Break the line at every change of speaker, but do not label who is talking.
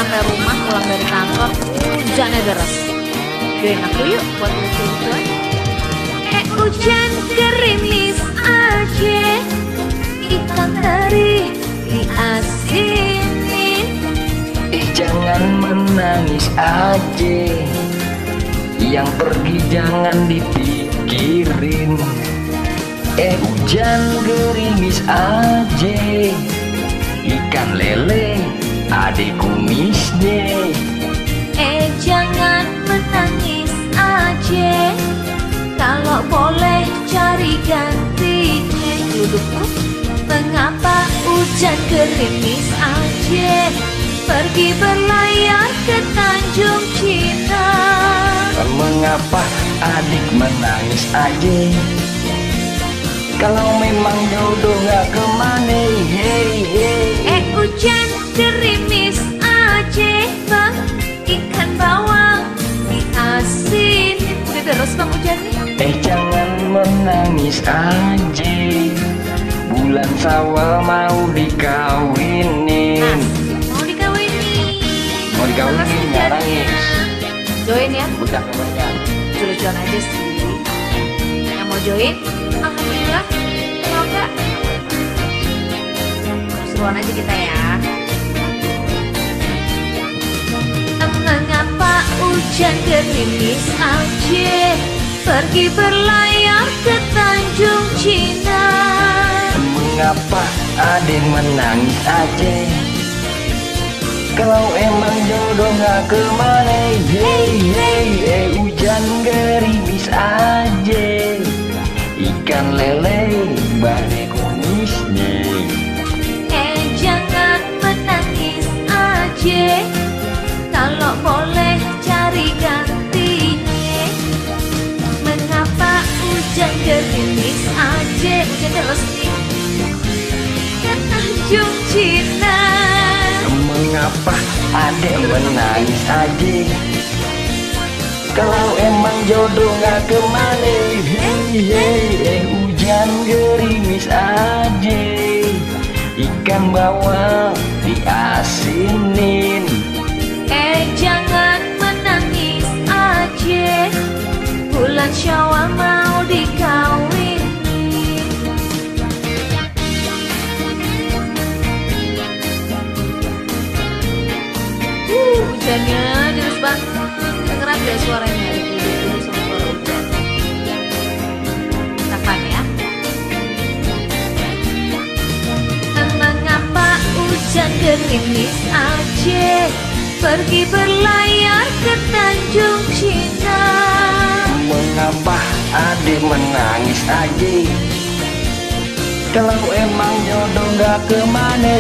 sampai rumah pulang dari kantor hujannya deras. Join aku yuk buat lucu-lucuan. Hujan gerimis aja, ikan teri diasinin.
Jangan menangis aja, yang pergi jangan dipikirin. Hujan gerimis aja, ikan lele ada kumisnya.
Jangan menangis aja, kalau boleh cari gantinya. Dudukku, mengapa hujan gerimis aja, pergi berlayar ke Tanjung Cina.
Mengapa adik menangis aja, kalau memang jodoh gak kemana.
Hujan gerimis aja bang, ikan bawang diasin. Udah terus bang hujannya.
Jangan menangis aja, bulan Syawal mau dikawinin.
Mau dikawinin.
Mau dikawinin gak nangis.
Join ya.
Udah banyak.
Lucu-lucuan aja sih. Yang mau join, alhamdulillah. Mau gak? Seruan aja kita ya. Mengapa hujan gerimis aja, pergi berlayar ke Tanjung Cina.
Mengapa adik menangis aja, kalau emang jodoh gak kemana. Hujan gerimis aja, ikan lele badai kumisnya.
Jangan menangis aja, kalau boleh cari gantinya. Mengapa hujan gerimis aja, hujan terus nih ke Tanjung Cina.
Mengapa adek menangis aja, kalau emang jodoh gak kemana. Hujan gerimis aja, ikan bawal diasinin.
Jangan menangis aja, bulan Syawal mau dikawinin. Hujannya deras banget, kedengeran deh suaranya dari dulu sama suara hujan. Tahan ya. Mengapa hujan gerimis aja, pergi berlayar ke Tanjung Cina.
Mengapa adik menangis aja, kalau emang jodoh gak kemana.